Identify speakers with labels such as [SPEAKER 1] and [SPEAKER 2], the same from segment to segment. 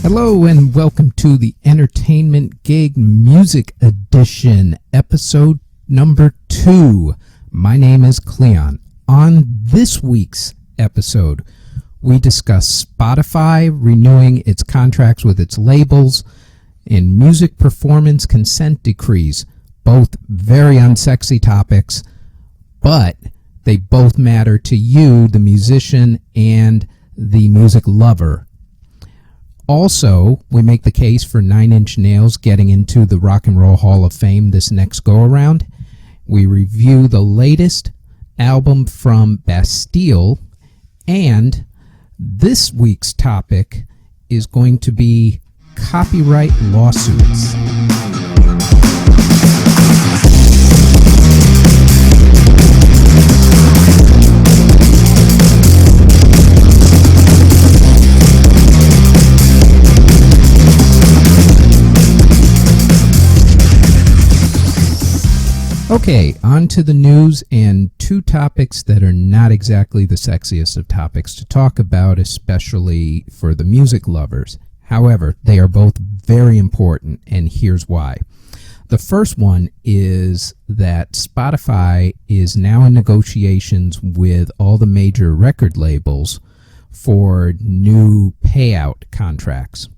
[SPEAKER 1] Hello and welcome to the Entertainment Gig Music Edition, episode number 2. My name is Cleon. On this week's episode, we discuss Spotify renewing its contracts with its labels and music performance consent decrees, both very unsexy topics, but they both matter to you, the musician, and the music lover. Also, we make the case for Nine Inch Nails getting into the Rock and Roll Hall of Fame this next go-around. We review the latest album from Bastille, and this week's topic is going to be copyright lawsuits. Okay, on to the news and two topics that are not exactly the sexiest of topics to talk about, especially for the music lovers. However, they are both very important, and here's why. The first one is that Spotify is now in negotiations with all the major record labels for new payout contracts.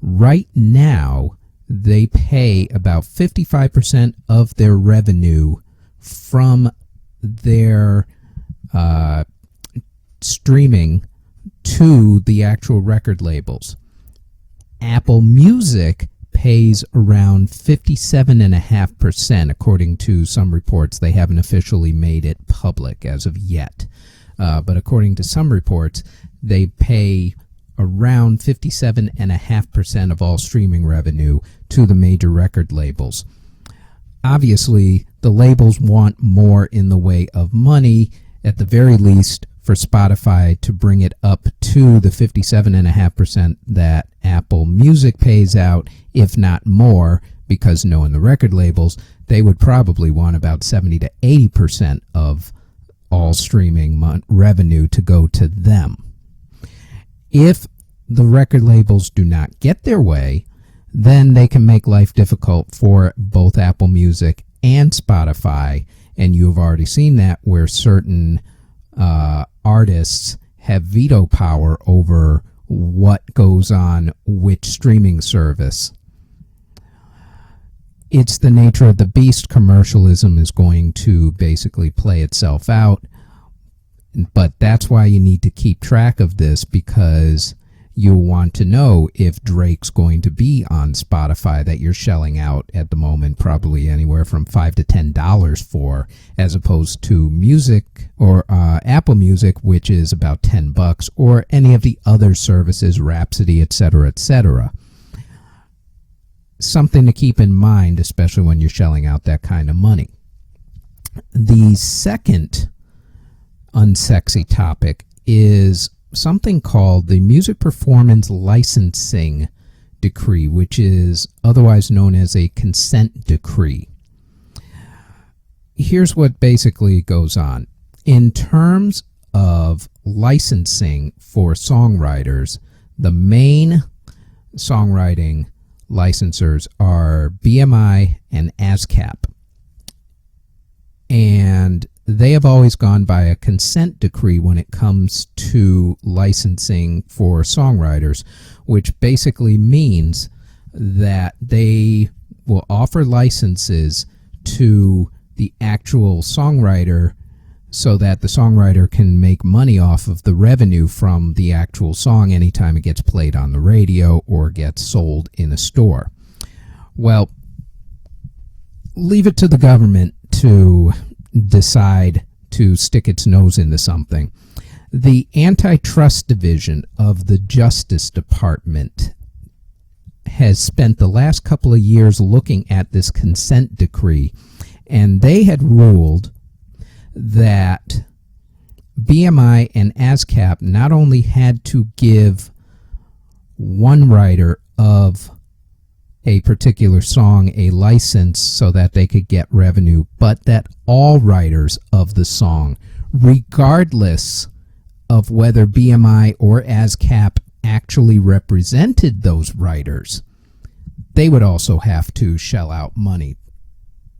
[SPEAKER 1] Right now, they pay about 55% of their revenue from their streaming to the actual record labels. Apple Music pays around 57.5%, according to some reports. They haven't officially made it public as of yet. But according to some reports, they pay around 57.5% of all streaming revenue to the major record labels. Obviously, the labels want more in the way of money, at the very least for Spotify to bring it up to the 57.5% that Apple Music pays out, if not more, because knowing the record labels, they would probably want about 70 to 80% of all streaming revenue to go to them. If the record labels do not get their way, then they can make life difficult for both Apple Music and Spotify, and you have already seen that where certain artists have veto power over what goes on which streaming service. It's the nature of the beast. Commercialism is going to basically play itself out. But that's why you need to keep track of this, because you'll want to know if Drake's going to be on Spotify that you're shelling out at the moment probably anywhere from $5 to $10 for, as opposed to music or Apple Music, which is about $10, or any of the other services, Rhapsody, etc., etc. Something to keep in mind, especially when you're shelling out that kind of money. The second unsexy topic is something called the Music Performance Licensing Decree, which is otherwise known as a consent decree. Here's what basically goes on. In terms of licensing for songwriters, the main songwriting licensors are BMI and ASCAP. And they have always gone by a consent decree when it comes to licensing for songwriters, which basically means that they will offer licenses to the actual songwriter so that the songwriter can make money off of the revenue from the actual song anytime it gets played on the radio or gets sold in a store. Well, leave it to the government to decide to stick its nose into something. The Antitrust Division of the Justice Department has spent the last couple of years looking at this consent decree, and they had ruled that BMI and ASCAP not only had to give one writer of a particular song a license so that they could get revenue, but that all writers of the song, regardless of whether BMI or ASCAP actually represented those writers, they would also have to shell out money,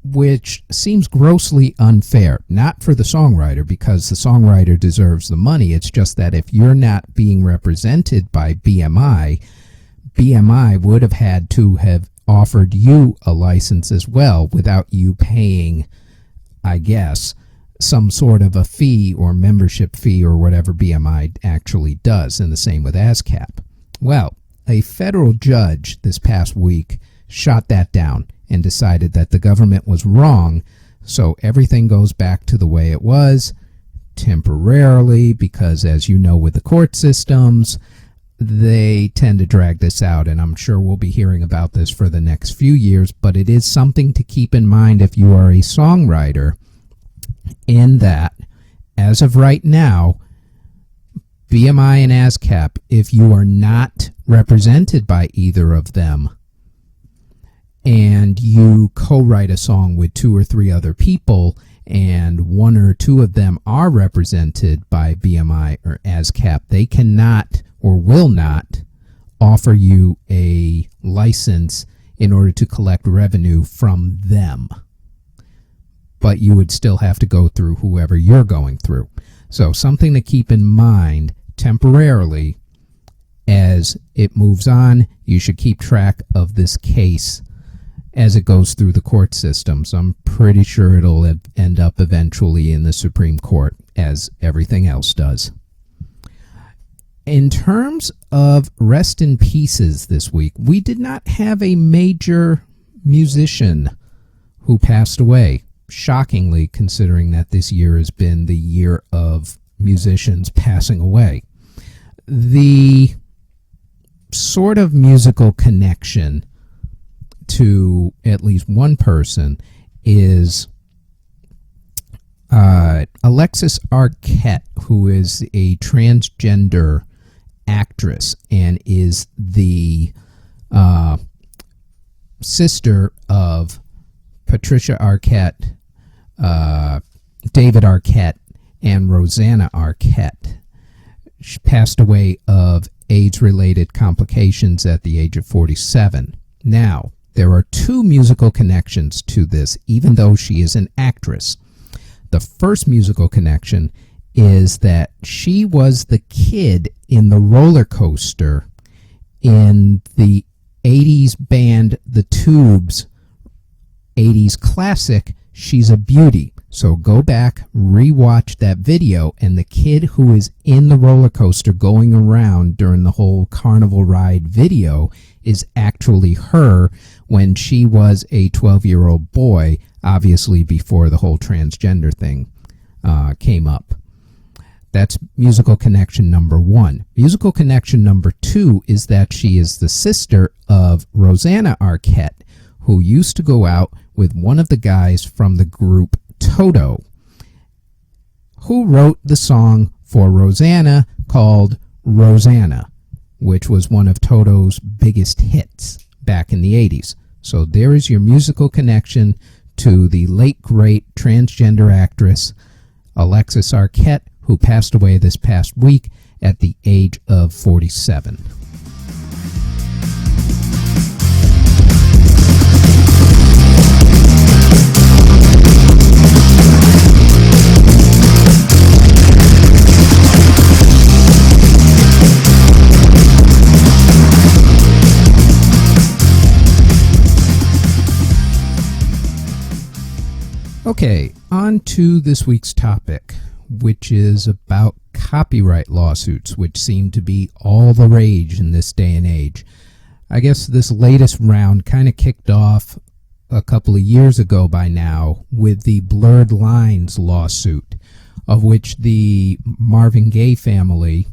[SPEAKER 1] which seems grossly unfair. Not for the songwriter, because the songwriter deserves the money. It's just that if you're not being represented by BMI, BMI would have had to have offered you a license as well without you paying, I guess, some sort of a fee or membership fee or whatever BMI actually does, and the same with ASCAP. Well, a federal judge this past week shot that down and decided that the government was wrong, so everything goes back to the way it was temporarily, because as you know with the court systems, they tend to drag this out, and I'm sure we'll be hearing about this for the next few years, but it is something to keep in mind if you are a songwriter, in that, as of right now, BMI and ASCAP, if you are not represented by either of them, and you co-write a song with 2 or 3 other people, and 1 or 2 of them are represented by BMI or ASCAP, they cannot or will not offer you a license in order to collect revenue from them. But you would still have to go through whoever you're going through. So something to keep in mind temporarily as it moves on. You should keep track of this case as it goes through the court systems. I'm pretty sure it'll end up eventually in the Supreme Court, as everything else does. In terms of rest in pieces this week, we did not have a major musician who passed away. Shockingly, considering that this year has been the year of musicians passing away. The sort of musical connection to at least one person is Alexis Arquette, who is a transgender actress and is the sister of Patricia Arquette, David Arquette, and Rosanna Arquette. She passed away of AIDS-related complications at the age of 47. Now, there are 2 musical connections to this, even though she is an actress. The first musical connection is that she was the kid in the roller coaster in the 80s band The Tubes' 80s classic, She's a Beauty. So go back, rewatch that video, and the kid who is in the roller coaster going around during the whole carnival ride video is actually her when she was a 12-year-old boy, obviously before the whole transgender thing came up. That's musical connection number 1. Musical connection number 2 is that she is the sister of Rosanna Arquette, who used to go out with one of the guys from the group Toto, who wrote the song for Rosanna called Rosanna, which was one of Toto's biggest hits back in the 80s. So there is your musical connection to the late great transgender actress Alexis Arquette, who passed away this past week at the age of 47. Okay, on to this week's topic, which is about copyright lawsuits, which seem to be all the rage in this day and age. I guess this latest round kind of kicked off a couple of years ago by now with the Blurred Lines lawsuit, of which the Marvin Gaye family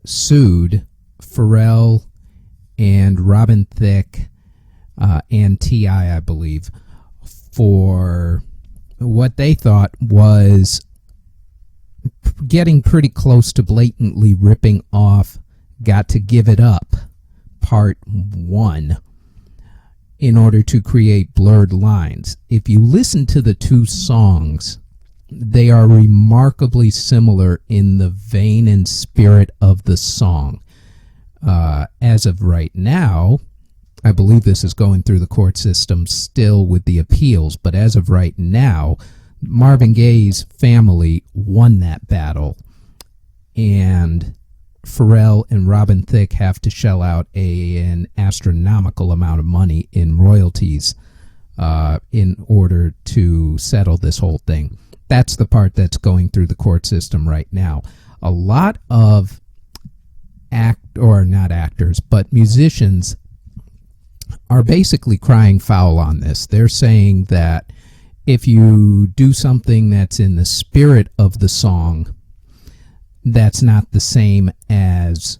[SPEAKER 1] sued Pharrell and Robin Thicke and T.I., I believe, for what they thought was getting pretty close to blatantly ripping off Got to Give It Up Part 1 in order to create Blurred Lines. If you listen to the 2 songs, they are remarkably similar in the vein and spirit of the song. As of right now, I believe this is going through the court system still with the appeals, but as of right now, Marvin Gaye's family won that battle, and Pharrell and Robin Thicke have to shell out an astronomical amount of money in royalties in order to settle this whole thing. That's the part that's going through the court system right now. A lot of not actors, but musicians are basically crying foul on this. They're saying that if you do something that's in the spirit of the song, that's not the same as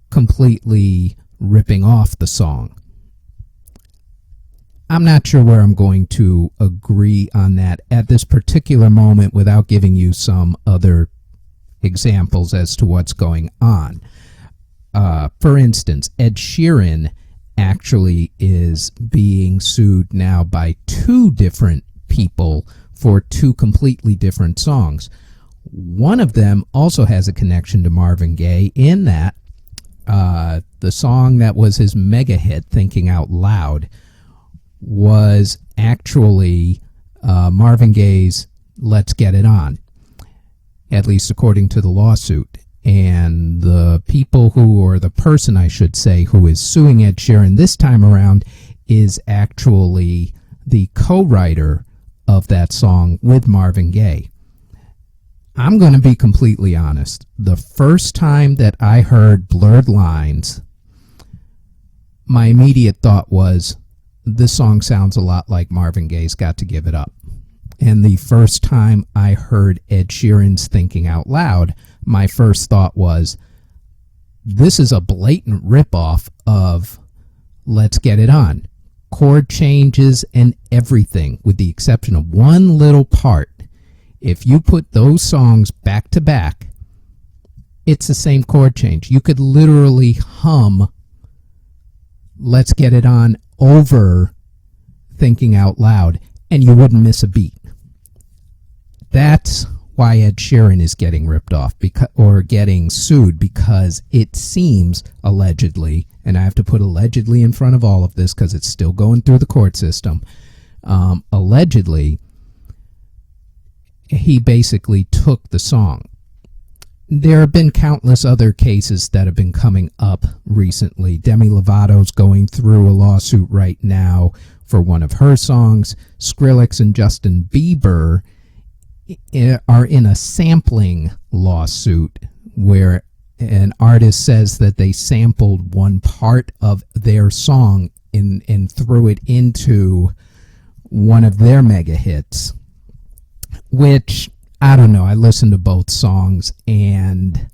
[SPEAKER 1] completely ripping off the song. I'm not sure where I'm going to agree on that at this particular moment without giving you some other examples as to what's going on. For instance, Ed Sheeran actually is being sued now by two different people for two completely different songs. One of them also has a connection to Marvin Gaye in that the song that was his mega hit, Thinking Out Loud, was actually Marvin Gaye's Let's Get It On, at least according to the lawsuit. And the people or the person I should say, who is suing Ed Sheeran this time around is actually the co-writer of that song with Marvin Gaye. I'm going to be completely honest. The first time that I heard Blurred Lines, my immediate thought was, this song sounds a lot like Marvin Gaye's Got to Give It Up. And the first time I heard Ed Sheeran's Thinking Out Loud, my first thought was, this is a blatant ripoff of Let's Get It On. Chord changes and everything, with the exception of one little part. If you put those songs back to back, it's the same chord change. You could literally hum Let's Get It On over Thinking Out Loud, and you wouldn't miss a beat. That's why Ed Sheeran is getting ripped off or getting sued, because it seems, allegedly, and I have to put allegedly in front of all of this because it's still going through the court system, allegedly, he basically took the song. There have been countless other cases that have been coming up recently. Demi Lovato's going through a lawsuit right now for one of her songs. Skrillex and Justin Bieber are in a sampling lawsuit where an artist says that they sampled one part of their song and threw it into one of their mega hits, which, I don't know, I listened to both songs, and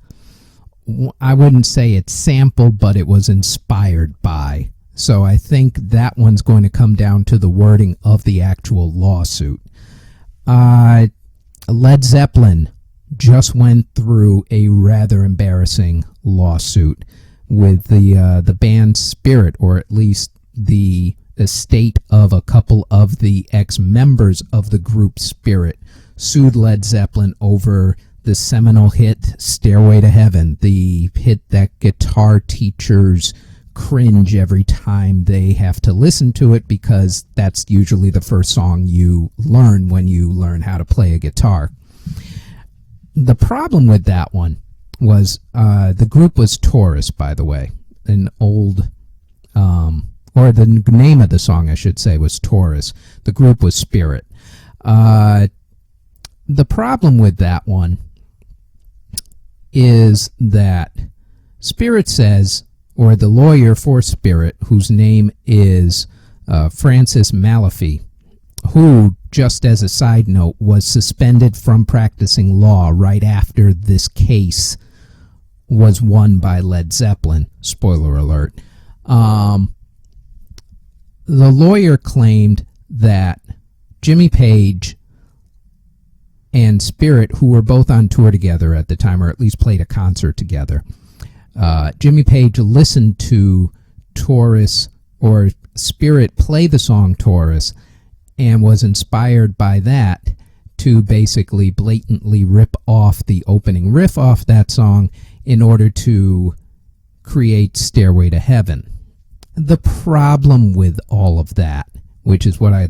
[SPEAKER 1] I wouldn't say it's sampled, but it was inspired by. So I think that one's going to come down to the wording of the actual lawsuit. Led Zeppelin just went through a rather embarrassing lawsuit with the band Spirit, or at least the estate of a couple of the ex-members of the group Spirit, sued Led Zeppelin over the seminal hit Stairway to Heaven, the hit that guitar teachers cringe every time they have to listen to it, because that's usually the first song you learn when you learn how to play a guitar. The problem with that one was the group was Taurus, by the way. An old, or the name of the song, I should say, was Taurus. The group was Spirit. The problem with that one is that Spirit says, or the lawyer for Spirit, whose name is Francis Malafie, who, just as a side note, was suspended from practicing law right after this case was won by Led Zeppelin. Spoiler alert. The lawyer claimed that Jimmy Page and Spirit, who were both on tour together at the time, or at least played a concert together, Jimmy Page listened to Taurus, or Spirit, play the song Taurus, and was inspired by that to basically blatantly rip off the opening riff off that song in order to create Stairway to Heaven. The problem with all of that, which is what I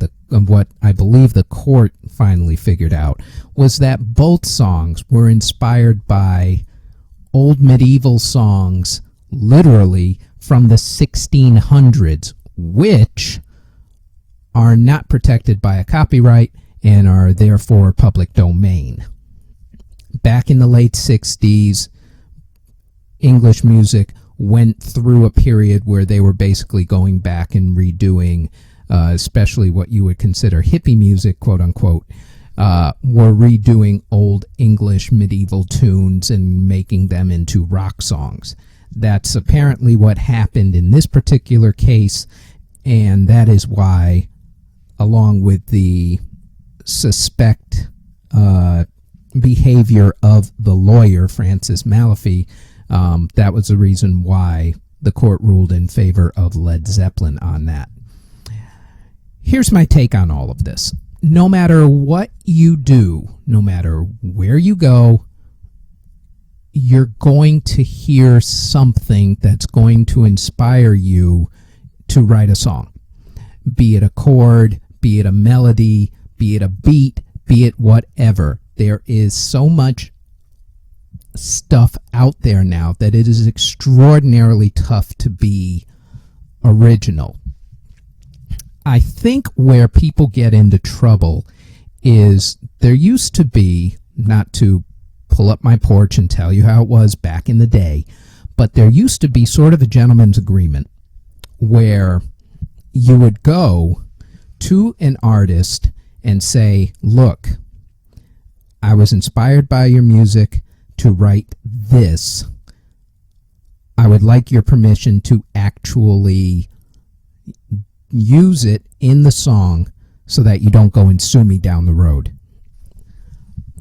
[SPEAKER 1] believe the court finally figured out, was that both songs were inspired by old medieval songs, literally from the 1600s, which are not protected by a copyright and are therefore public domain. Back in the late 60s, English music went through a period where they were basically going back and redoing, especially what you would consider hippie music, quote unquote, were redoing old English medieval tunes and making them into rock songs. That's apparently what happened in this particular case, and that is why, along with the suspect behavior of the lawyer, Francis Malafie, that was the reason why the court ruled in favor of Led Zeppelin on that. Here's my take on all of this. No matter what you do, no matter where you go, you're going to hear something that's going to inspire you to write a song. Be it a chord, be it a melody, be it a beat, be it whatever. There is so much stuff out there now that it is extraordinarily tough to be original. I think where people get into trouble is there used to be, not to pull up my porch and tell you how it was back in the day, but there used to be sort of a gentleman's agreement where you would go to an artist and say, look, I was inspired by your music to write this. I would like your permission to actually use it in the song so that you don't go and sue me down the road.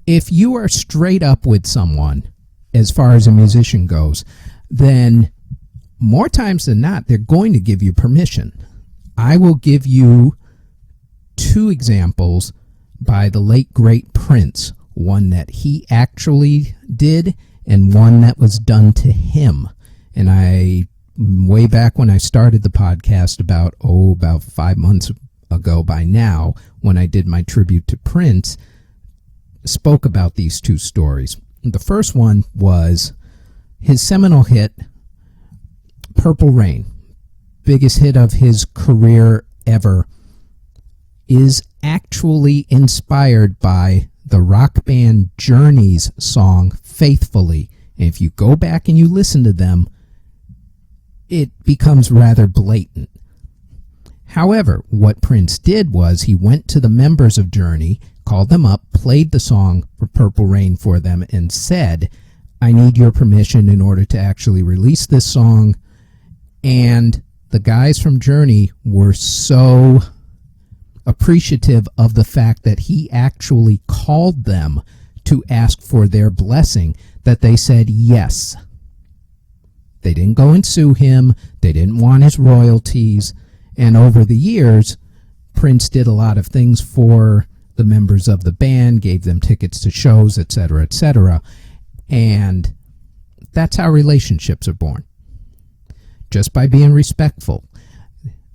[SPEAKER 1] If you are straight up with someone, as far as a musician goes, then more times than not, they're going to give you permission. I will give you 2 examples by the late, great Prince. One that he actually did and one that was done to him. And way back when I started the podcast about 5 months ago by now, when I did my tribute to Prince, spoke about these 2 stories. The first one was his seminal hit, Purple Rain, biggest hit of his career ever, is actually inspired by the rock band Journey's song Faithfully. And if you go back and you listen to them, it becomes rather blatant. However, what Prince did was he went to the members of Journey, called them up, played the song for Purple Rain for them, and said, I need your permission in order to actually release this song. And the guys from Journey were so appreciative of the fact that he actually called them to ask for their blessing that they said yes. They didn't go and sue him. They didn't want his royalties. And over the years, Prince did a lot of things for the members of the band, gave them tickets to shows, etc., etc. And that's how relationships are born. Just by being respectful.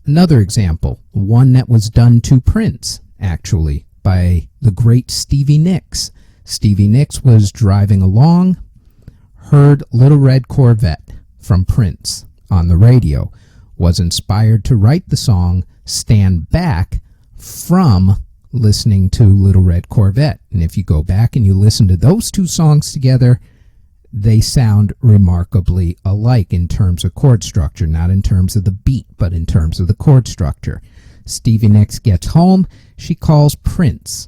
[SPEAKER 1] Another example, one that was done to Prince, actually, by the great Stevie Nicks. Stevie Nicks was driving along, heard Little Red Corvette from Prince on the radio, was inspired to write the song Stand Back from listening to Little Red Corvette. And if you go back and you listen to those 2 songs together, they sound remarkably alike in terms of chord structure, not in terms of the beat, but in terms of the chord structure. Stevie Nicks gets home, she calls Prince,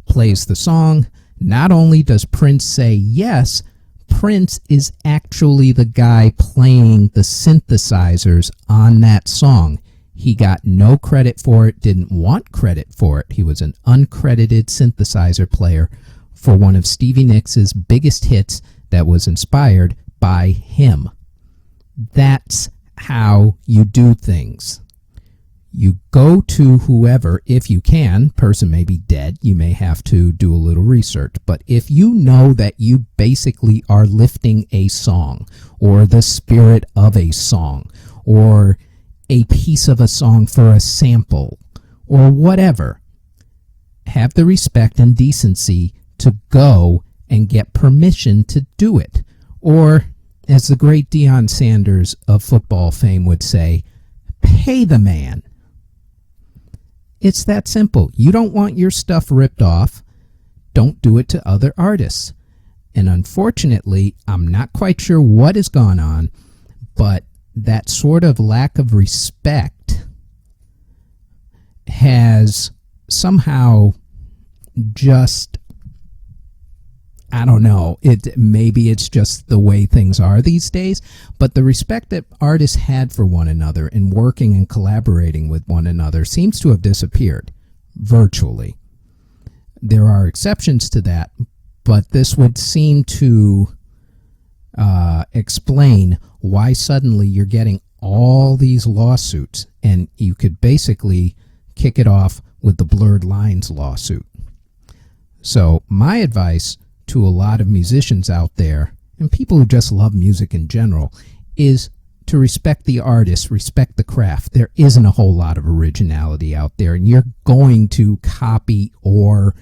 [SPEAKER 1] plays the song. Not only does Prince say yes, Prince is actually the guy playing the synthesizers on that song. He got no credit for it, didn't want credit for it. He was an uncredited synthesizer player for one of Stevie Nicks' biggest hits that was inspired by him. That's how you do things. You go to whoever, if you can. Person may be dead. You may have to do a little research. But if you know that you basically are lifting a song or the spirit of a song or a piece of a song for a sample or whatever, have the respect and decency to go and get permission to do it. Or, as the great Deion Sanders of football fame would say, pay the man. It's that simple. You don't want your stuff ripped off, don't do it to other artists. And unfortunately, I'm not quite sure what has gone on, but that sort of lack of respect has somehow just, I don't know, maybe it's just the way things are these days, but the respect that artists had for one another and working and collaborating with one another seems to have disappeared, virtually. There are exceptions to that, but this would seem to explain why suddenly you're getting all these lawsuits, and you could basically kick it off with the Blurred Lines lawsuit. So my advice to a lot of musicians out there and people who just love music in general is to respect the artist, respect the craft. There isn't a whole lot of originality out there, and you're going to copy, or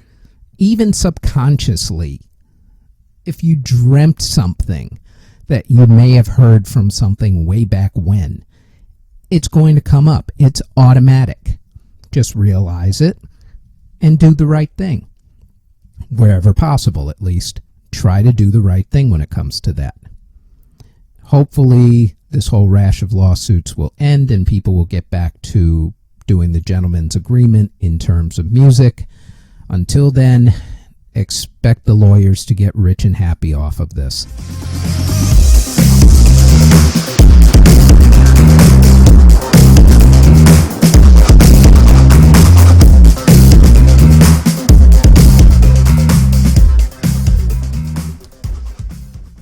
[SPEAKER 1] even subconsciously, if you dreamt something that you may have heard from something way back when, it's going to come up. It's automatic. Just realize it and do the right thing. Wherever possible, at least, try to do the right thing when it comes to that. Hopefully, this whole rash of lawsuits will end and people will get back to doing the gentleman's agreement in terms of music. Until then, expect the lawyers to get rich and happy off of this.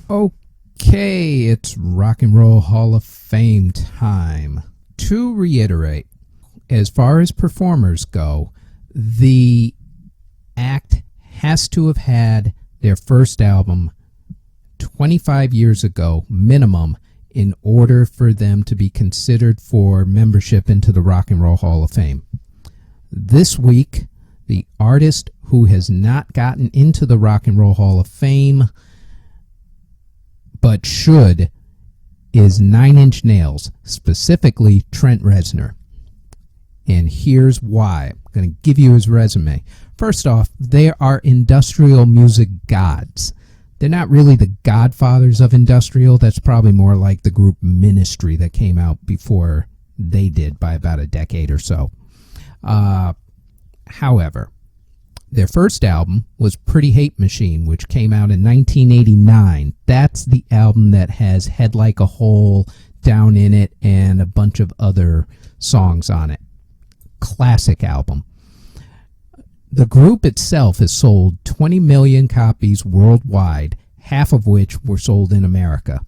[SPEAKER 1] Okay, it's Rock and Roll Hall of Fame time. To reiterate, as far as performers go, the act has to have had their first album 25 years ago, minimum, in order for them to be considered for membership into the Rock and Roll Hall of Fame. This week, the artist who has not gotten into the Rock and Roll Hall of Fame but should is 9 Inch Nails, specifically Trent Reznor. And here's why. I'm going to give you his resume. First off, they are industrial music gods. They're not really the godfathers of industrial. That's probably more like the group Ministry that came out before they did by about a decade or so. However, their first album was Pretty Hate Machine, which came out in 1989. That's the album that has Head Like a Hole, Down in It, and a bunch of other songs on it. Classic album. The group itself has sold 20 million copies worldwide, half of which were sold in America.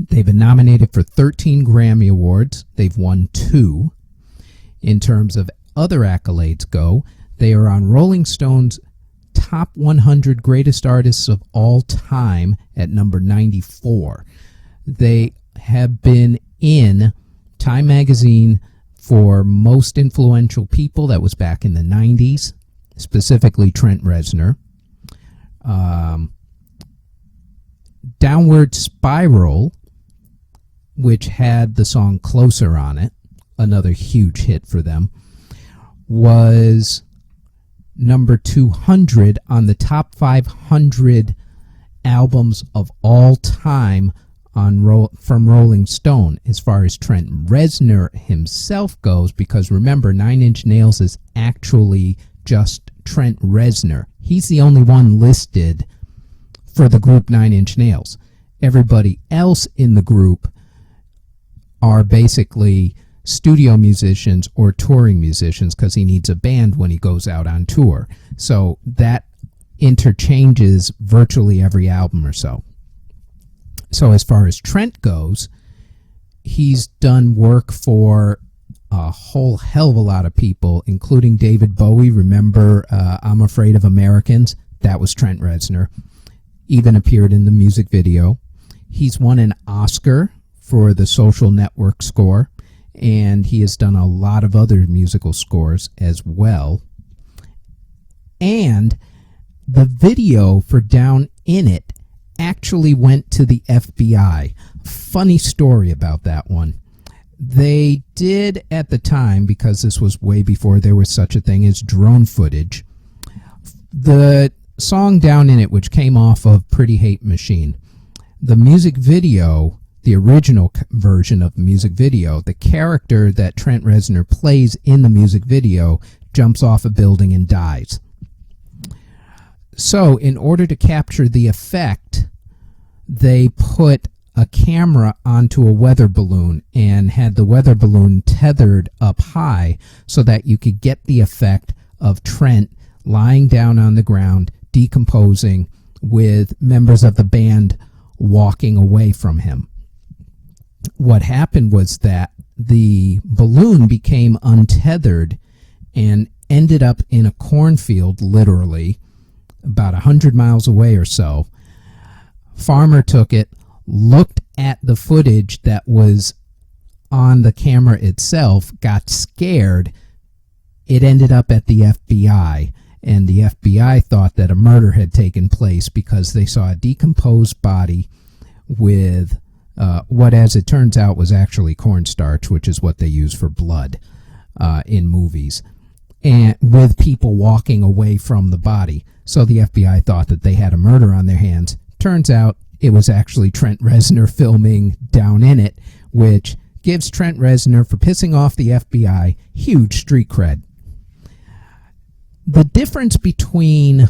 [SPEAKER 1] They've been nominated for 13 Grammy Awards. They've won 2. In terms of other accolades go, they are on Rolling Stone's Top 100 Greatest Artists of All Time at number 94. They have been in Time Magazine for Most Influential People. That was back in the 90s, specifically Trent Reznor. Downward Spiral, which had the song Closer on it, another huge hit for them, was number 200 on the top 500 albums of all time from Rolling Stone as far as Trent Reznor himself goes, because remember, 9 Inch Nails is actually just Trent Reznor. He's the only one listed for the group 9 Inch Nails. Everybody else in the group are basically studio musicians or touring musicians, because he needs a band when he goes out on tour. So that interchanges virtually every album or so. So as far as Trent goes, he's done work for a whole hell of a lot of people, including David Bowie. Remember I'm Afraid of Americans? That was Trent Reznor. Even appeared in the music video. He's won an Oscar for the Social Network score, and he has done a lot of other musical scores as well. And the video for Down In It actually went to the FBI. Funny story about that one. They did at the time, because this was way before there was such a thing as drone footage, the song Down In It, which came off of Pretty Hate Machine, the music video, the original version of the music video, the character that Trent Reznor plays in the music video jumps off a building and dies. So in order to capture the effect, they put a camera onto a weather balloon and had the weather balloon tethered up high so that you could get the effect of Trent lying down on the ground, decomposing, with members of the band walking away from him. What happened was that the balloon became untethered and ended up in a cornfield, literally, about 100 miles away or so. Farmer took it, looked at the footage that was on the camera itself, got scared. It ended up at the FBI, and the FBI thought that a murder had taken place because they saw a decomposed body with what, as it turns out, was actually cornstarch, which is what they use for blood in movies, and with people walking away from the body. So the FBI thought that they had a murder on their hands. Turns out it was actually Trent Reznor filming Down In It, which gives Trent Reznor, for pissing off the FBI, huge street cred. The difference between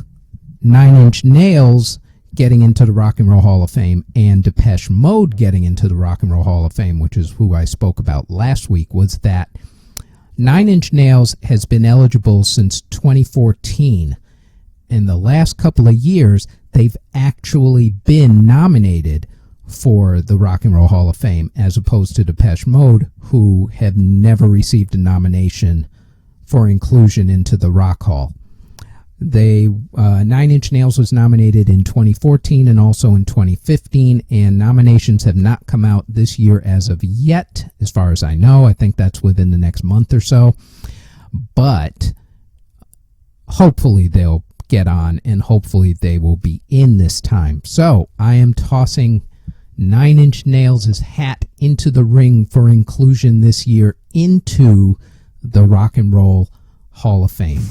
[SPEAKER 1] Nine Inch Nails getting into the Rock and Roll Hall of Fame and Depeche Mode getting into the Rock and Roll Hall of Fame, which is who I spoke about last week, was that Nine Inch Nails has been eligible since 2014. In the last couple of years, they've actually been nominated for the Rock and Roll Hall of Fame, as opposed to Depeche Mode, who have never received a nomination for inclusion into the Rock Hall. Nine Inch Nails was nominated in 2014 and also in 2015, and nominations have not come out this year as of yet, as far as I know. I think that's within the next month or so. But hopefully they'll get on, and hopefully they will be in this time. So I am tossing Nine Inch Nails' hat into the ring for inclusion this year into the Rock and Roll Hall of Fame.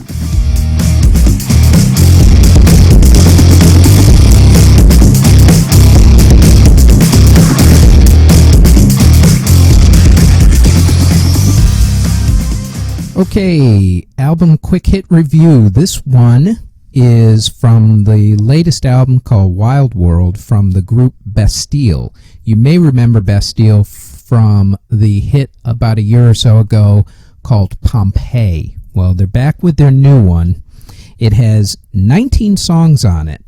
[SPEAKER 1] Okay, album quick hit review. This one is from the latest album called Wild World from the group Bastille. You may remember Bastille from the hit about a year or so ago called Pompeii. Well, they're back with their new one. It has 19 songs on it.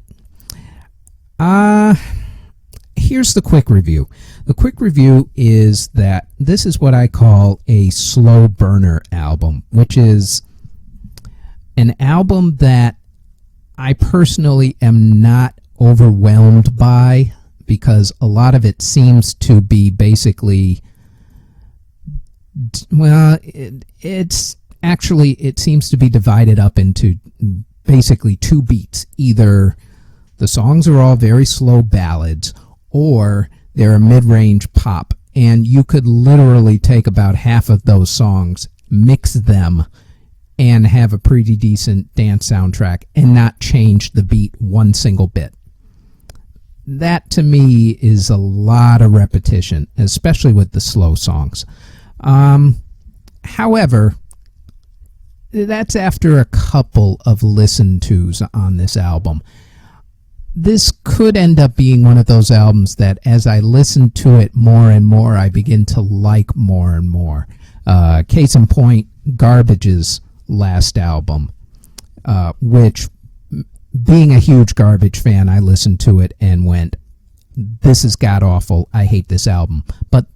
[SPEAKER 1] Here's the quick review. The quick review is that this is what I call a slow burner album, which is an album that I personally am not overwhelmed by, because a lot of it seems to be basically, well, it seems to be divided up into basically two beats. Either the songs are all very slow ballads, or they're a mid-range pop, and you could literally take about half of those songs, mix them, and have a pretty decent dance soundtrack and not change the beat one single bit. That, to me, is a lot of repetition, especially with the slow songs. However, that's after a couple of listen-tos on this album. This could end up being one of those albums that, as I listen to it more and more, I begin to like more and more. Case in point, Garbage's last album, which, being a huge Garbage fan, I listened to it and went, this is god-awful, I hate this album. But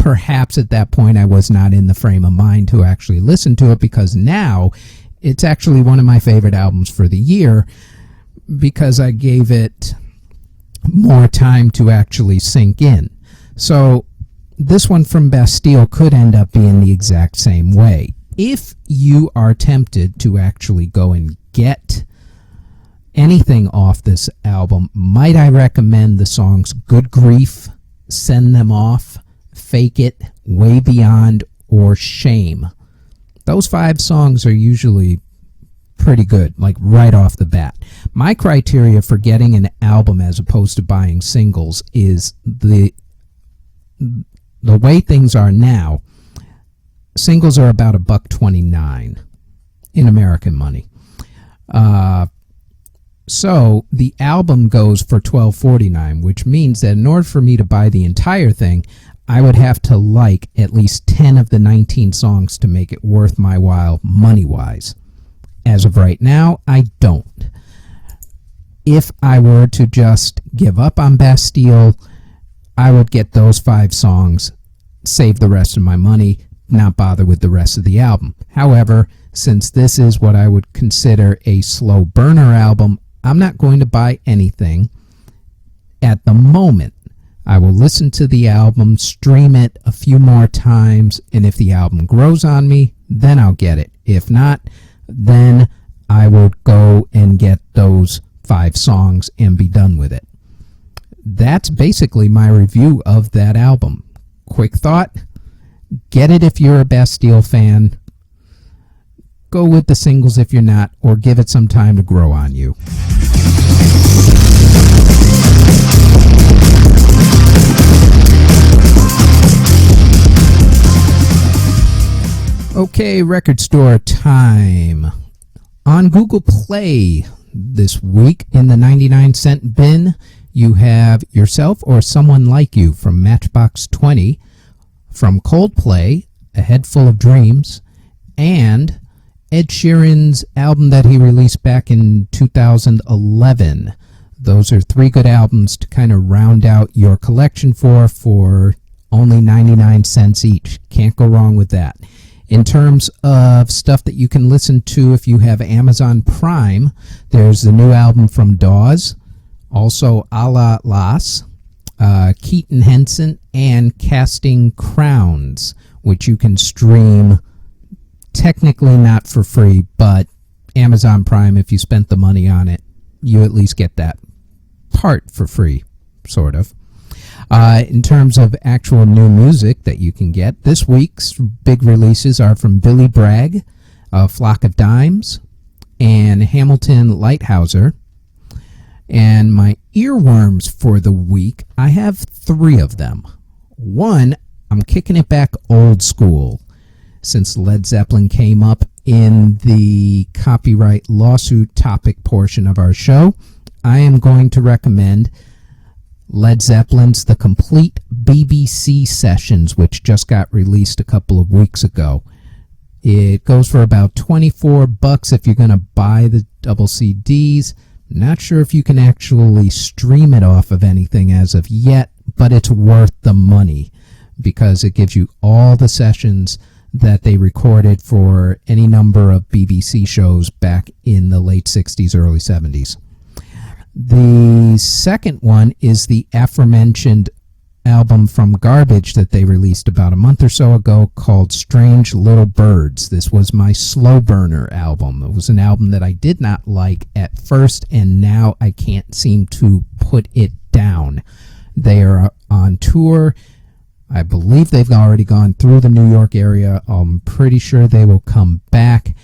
[SPEAKER 1] perhaps at that point I was not in the frame of mind to actually listen to it, because now it's actually one of my favorite albums for the year because I gave it more time to actually sink in. So this one from Bastille could end up being the exact same way. If you are tempted to actually go and get anything off this album, might I recommend the songs Good Grief, Send Them Off, Fake It, Way Beyond, or Shame. Those 5 songs are usually pretty good, like right off the bat. My criteria for getting an album as opposed to buying singles is the way things are now. Singles are about $1.29 in American money. So the album goes for $12.49, which means that in order for me to buy the entire thing, I would have to like at least 10 of the 19 songs to make it worth my while money-wise. As of right now, I don't. If I were to just give up on Bastille, I would get those 5 songs, save the rest of my money, not bother with the rest of the album. However, since this is what I would consider a slow burner album, I'm not going to buy anything at the moment. I will listen to the album, stream it a few more times, and if the album grows on me, then I'll get it. If not, then I would go and get those 5 songs and be done with it. That's basically my review of that album. Quick thought, get it if you're a Bastille fan. Go with the singles if you're not, or give it some time to grow on you. Okay, record store time. On Google Play this week in the 99-cent bin, you have Yourself or Someone Like You from Matchbox 20, from Coldplay, A Head Full of Dreams, and Ed Sheeran's album that he released back in 2011. Those are 3 good albums to kind of round out your collection for only 99 cents each. Can't go wrong with that. In terms of stuff that you can listen to if you have Amazon Prime, there's the new album from Dawes, also A La Las, Keaton Henson, and Casting Crowns, which you can stream technically not for free, but Amazon Prime, if you spent the money on it, you at least get that part for free, sort of. In terms of actual new music that you can get, this week's big releases are from Billy Bragg, Flock of Dimes, and Hamilton Lighthouser. And my earworms for the week, I have 3 of them. One, I'm kicking it back old school. Since Led Zeppelin came up in the copyright lawsuit topic portion of our show, I am going to recommend Led Zeppelin's The Complete BBC Sessions, which just got released a couple of weeks ago. It goes for about $24 if you're going to buy the double CDs. Not sure if you can actually stream it off of anything as of yet, but it's worth the money because it gives you all the sessions that they recorded for any number of BBC shows back in the late 60s, early 70s. The second one is the aforementioned album from Garbage that they released about a month or so ago called Strange Little Birds. This was my slow burner album. It was an album that I did not like at first, and now I can't seem to put it down. They are on tour. I believe they've already gone through the New York area. I'm pretty sure they will come back,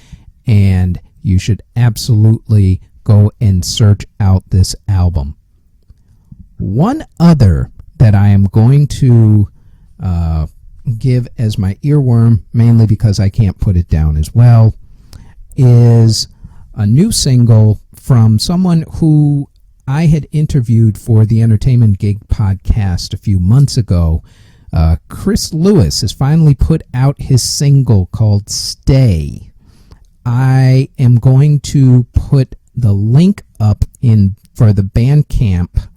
[SPEAKER 1] and you should absolutely go and search out this album. One other that I am going to give as my earworm, mainly because I can't put it down as well, is a new single from someone who I had interviewed for the Entertainment Gig podcast a few months ago. Chris Lewis has finally put out his single called Stay. I am going to put the link up in for the Bandcamp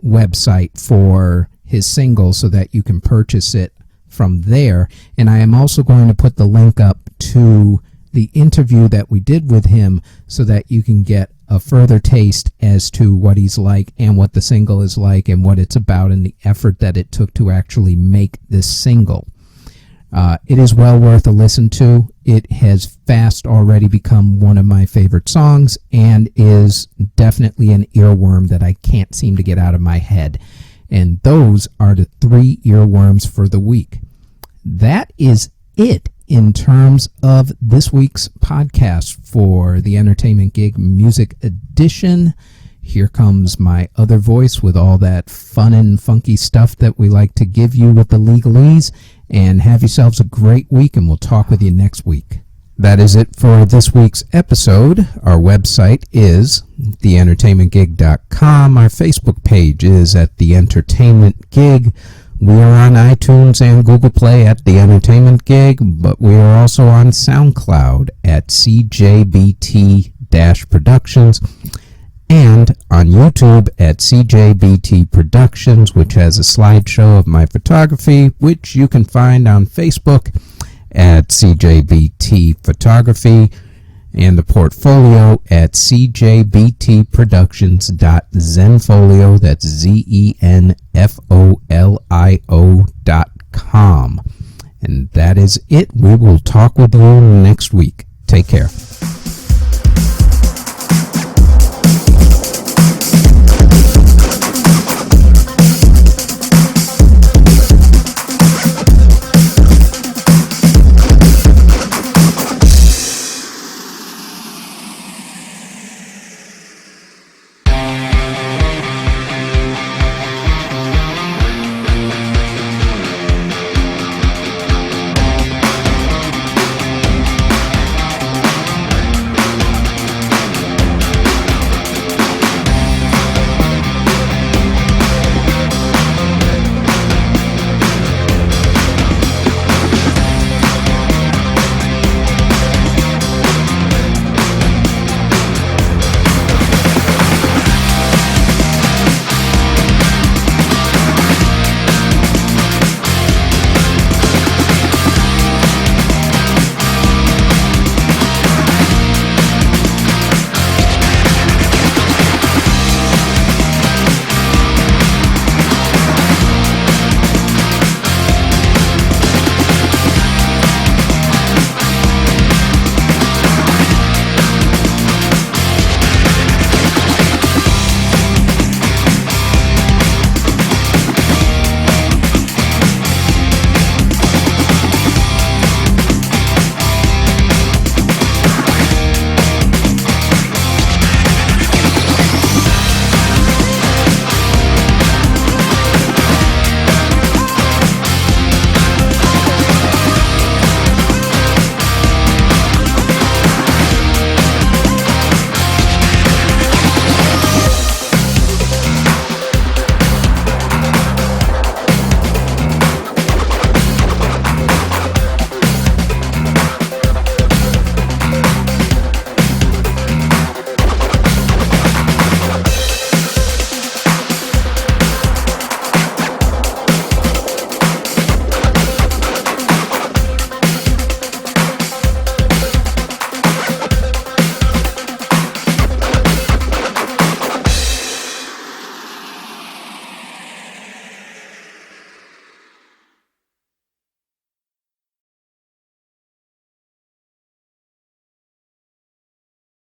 [SPEAKER 1] website for his single so that you can purchase it from there. And I am also going to put the link up to the interview that we did with him so that you can get a further taste as to what he's like and what the single is like and what it's about and the effort that it took to actually make this single. It is well worth a listen to. It has fast already become one of my favorite songs and is definitely an earworm that I can't seem to get out of my head. And those are the 3 earworms for the week. That is it in terms of this week's podcast for the Entertainment Gig Music Edition. Here comes my other voice with all that fun and funky stuff that we like to give you with the legalese. And have yourselves a great week, and we'll talk with you next week. That is it for this week's episode. Our website is theentertainmentgig.com. Our Facebook page is at The Entertainment Gig. We are on iTunes and Google Play at The Entertainment Gig, but we are also on SoundCloud at CJBT-Productions. And on YouTube at CJBT Productions, which has a slideshow of my photography, which you can find on Facebook at CJBT Photography, and the portfolio at cjbtproductions.zenfolio, that's ZENFOLIO.com. And that is it. We will talk with you next week. Take care.